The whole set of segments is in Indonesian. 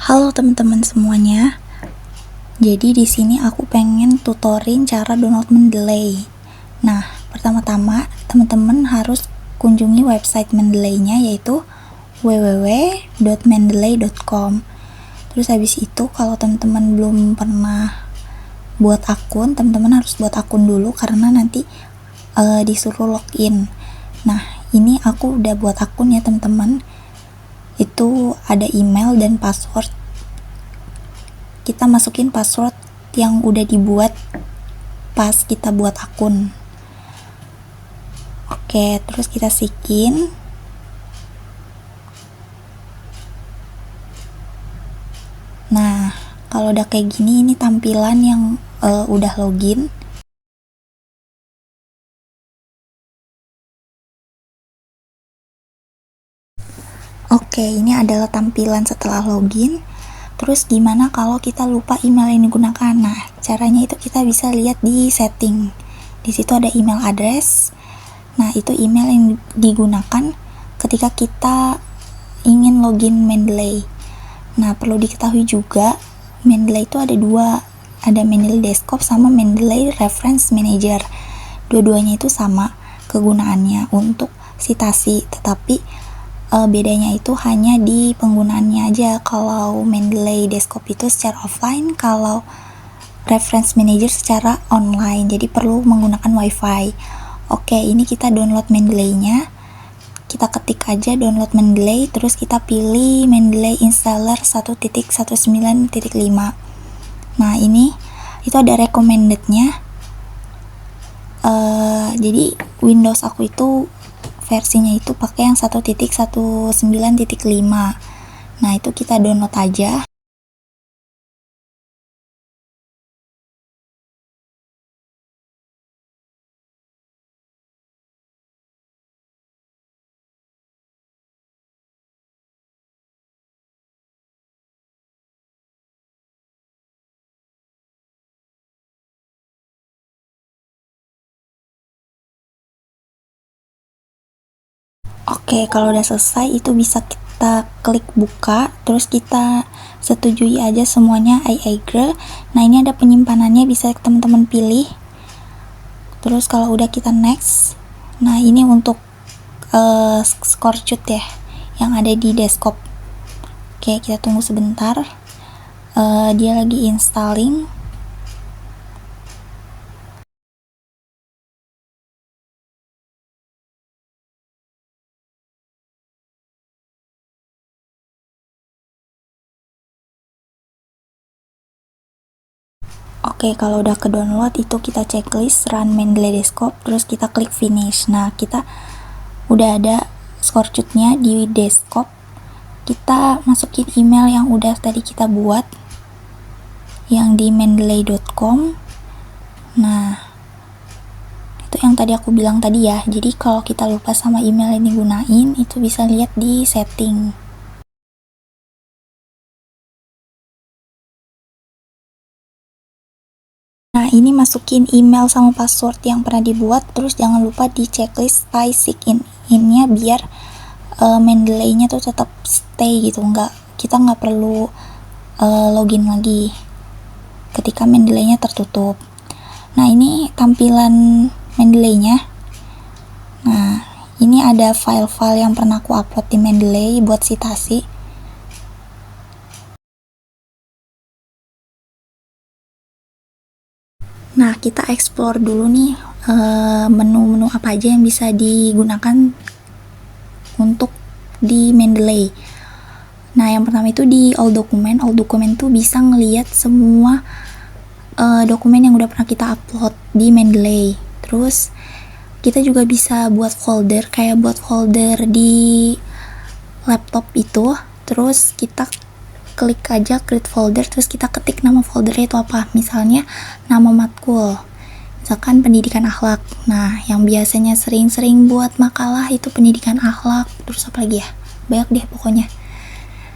Halo teman-teman semuanya. Jadi di sini aku pengen tutorin cara download Mendeley. Nah, pertama-tama teman-teman harus kunjungi website Mendeley-nya yaitu www.mendeley.com. Terus habis itu kalau teman-teman belum pernah buat akun, teman-teman harus buat akun dulu karena nanti disuruh login. Nah, ini aku udah buat akun ya teman-teman. Itu ada email dan password. Kita masukin password yang udah dibuat pas kita buat akun. Oke, terus kita sign. Nah, kalau udah kayak gini, ini tampilan yang udah login. Oke, ini adalah tampilan setelah login. Terus gimana kalau kita lupa email yang digunakan? Nah, caranya itu kita bisa lihat di setting. Di situ ada email address. Nah, itu email yang digunakan ketika kita ingin login Mendeley. Nah, perlu diketahui juga, Mendeley itu ada dua. Ada Mendeley Desktop sama Mendeley Reference Manager. Dua-duanya itu sama kegunaannya untuk citasi, tetapi bedanya itu hanya di penggunaannya aja. Kalau Mendeley Desktop itu secara offline, kalau Reference Manager secara online, jadi perlu menggunakan wifi. Oke, ini kita download Mendeley-nya. Kita ketik aja download Mendeley, terus kita pilih Mendeley installer 1.19.5. Nah, ini itu ada recommended-nya. Jadi Windows aku itu versinya itu pakai yang 1.19.5. Nah, itu kita download aja. Oke, kalau udah selesai itu bisa kita klik buka, terus kita setujui aja semuanya, I agree. Nah, ini ada penyimpanannya, bisa teman-teman pilih. Terus kalau udah kita next. Nah, ini untuk Scorchud ya, yang ada di desktop. Oke, kita tunggu sebentar. Dia lagi installing. Oke, kalau udah ke download itu kita checklist run Mendeley Desktop, terus kita klik finish. Nah, kita udah ada Scorchud-nya di desktop. Kita masukin email yang udah tadi kita buat, yang di mendeley.com. Nah, itu yang tadi aku bilang tadi ya. Jadi kalau kita lupa sama email yang digunain, itu bisa lihat di setting. Nah, ini masukin email sama password yang pernah dibuat, terus jangan lupa di checklist stay sign in-nya biar Mendeley-nya tuh tetap stay gitu, kita nggak perlu login lagi ketika Mendeley-nya tertutup. Nah, ini tampilan Mendeley-nya. Nah, ini ada file-file yang pernah aku upload di Mendeley buat citasi. Nah, kita explore dulu nih menu-menu apa aja yang bisa digunakan untuk di Mendeley. Nah, yang pertama itu di all document tuh bisa ngelihat semua dokumen yang udah pernah kita upload di Mendeley. Terus kita juga bisa buat folder, kayak buat folder di laptop itu. Terus kita klik aja create folder, terus kita ketik nama foldernya itu apa. Misalnya nama matkul, misalkan pendidikan akhlak. Nah, yang biasanya sering-sering buat makalah itu pendidikan akhlak. Terus apa lagi ya, banyak deh pokoknya,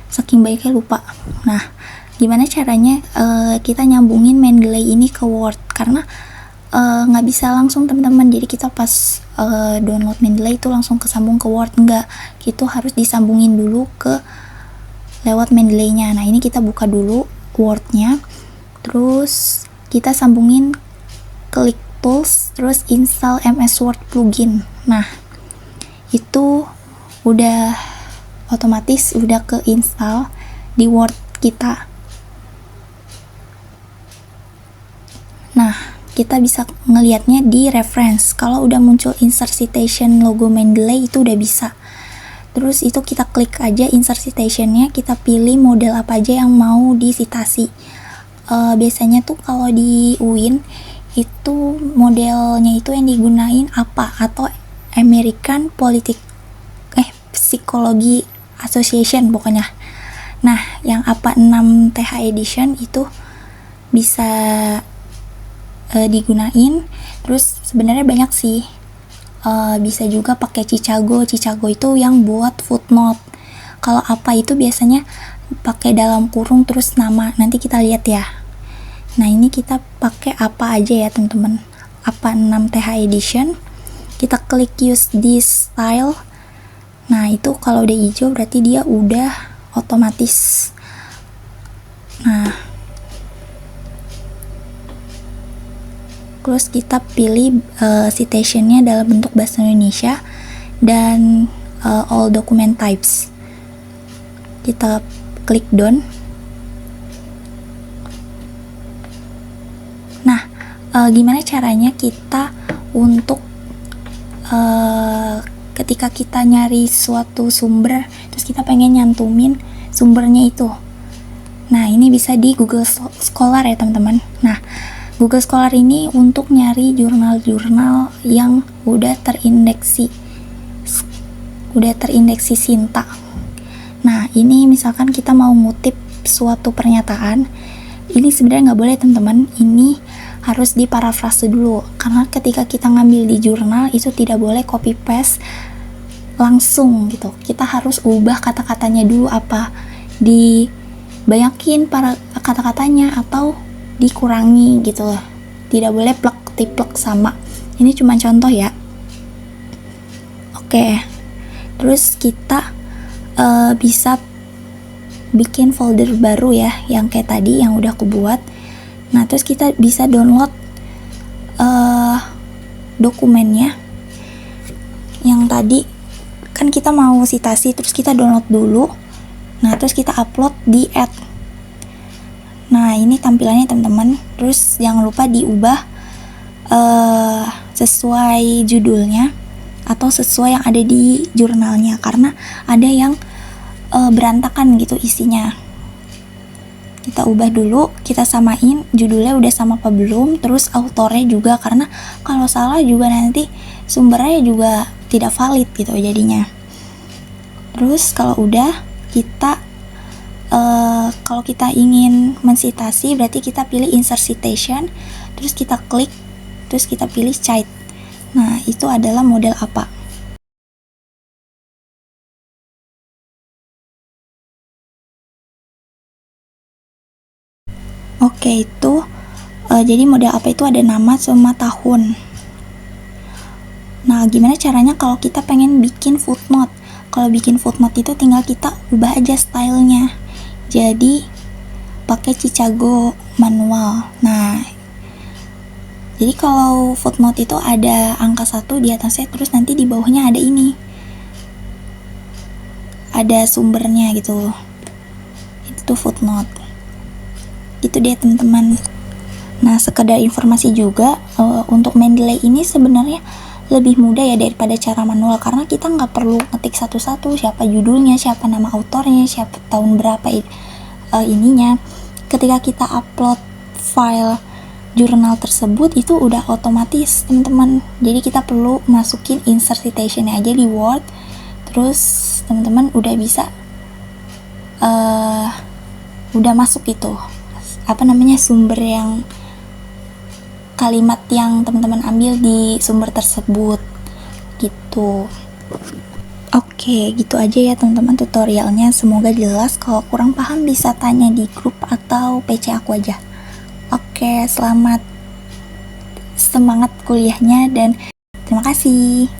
saking banyaknya lupa. Nah, gimana caranya kita nyambungin Mendeley ini ke Word, karena nggak bisa langsung teman-teman. Jadi kita pas download Mendeley itu langsung kesambung ke Word, nggak gitu, harus disambungin dulu ke lewat Mendeley-nya. Nah, ini kita buka dulu Word-nya, terus kita sambungin klik tools, terus install MS Word plugin. Nah, itu udah otomatis udah ke-install di Word kita. Nah, kita bisa ngelihatnya di reference. Kalau udah muncul insert citation logo Mendeley itu udah bisa. Terus itu kita klik aja insert citation-nya, kita pilih model apa aja yang mau disitasi. Biasanya tuh kalau di UIN itu modelnya itu yang digunain apa, atau American Psychology Association pokoknya. Nah, yang APA 6 TH edition itu bisa digunain. Terus sebenarnya banyak sih. Bisa juga pakai Chicago itu yang buat footnote. Kalau apa itu biasanya pakai dalam kurung terus nama, nanti kita lihat ya. Nah, ini kita pakai apa aja ya teman-teman, apa 6 TH edition. Kita klik use this style. Nah, itu kalau udah hijau berarti dia udah otomatis. Nah, terus kita pilih citation-nya dalam bentuk bahasa Indonesia dan all document types. Kita klik done. Nah, gimana caranya kita untuk ketika kita nyari suatu sumber terus kita pengen nyantumin sumbernya itu. Nah, ini bisa di Google Scholar ya teman-teman. Nah, Google Scholar ini untuk nyari jurnal-jurnal yang udah terindeks Sinta. Nah, ini misalkan kita mau ngutip suatu pernyataan, ini sebenarnya nggak boleh teman-teman, ini harus diparafrase dulu, karena ketika kita ngambil di jurnal itu tidak boleh copy paste langsung gitu. Kita harus ubah kata-katanya dulu, apa dibanyakin para kata-katanya atau dikurangi gitu loh, tidak boleh plek-tiplek sama. Ini cuma contoh ya. Oke, terus kita bisa bikin folder baru ya, yang kayak tadi yang udah aku buat. Nah, terus kita bisa download dokumennya yang tadi kan kita mau citasi, terus kita download dulu. Nah, terus kita upload di add. Nah, ini tampilannya teman-teman. Terus jangan lupa diubah sesuai judulnya atau sesuai yang ada di jurnalnya, karena ada yang berantakan gitu isinya. Kita ubah dulu, kita samain judulnya udah sama apa belum, terus autornya juga, karena kalau salah juga nanti sumbernya juga tidak valid gitu jadinya. Terus kalau udah kita kalau kita ingin mensitasi berarti kita pilih insert citation, terus kita klik, terus kita pilih cite. Nah, itu adalah model apa. Oke, itu jadi model apa itu ada nama sama tahun. Nah, gimana caranya kalau kita pengen bikin footnote? Kalau bikin footnote itu tinggal kita ubah aja stylenya. Jadi pakai Chicago manual. Nah, jadi kalau footnote itu ada angka 1 di atasnya, terus nanti di bawahnya ada ini, ada sumbernya gitu. Itu footnote. Itu dia teman-teman. Nah, sekedar informasi juga, untuk Mendeley ini sebenarnya lebih mudah ya daripada cara manual, karena kita nggak perlu ngetik satu-satu siapa judulnya, siapa nama autornya, siapa tahun berapa ininya. Ketika kita upload file jurnal tersebut itu udah otomatis teman-teman. Jadi kita perlu masukin insert citation aja di Word, terus teman-teman udah bisa udah masuk itu sumber yang kalimat yang teman-teman ambil di sumber tersebut gitu. Oke, gitu aja ya teman-teman tutorialnya, semoga jelas. Kalau kurang paham bisa tanya di grup atau PC aku aja. Oke, semangat kuliahnya dan terima kasih.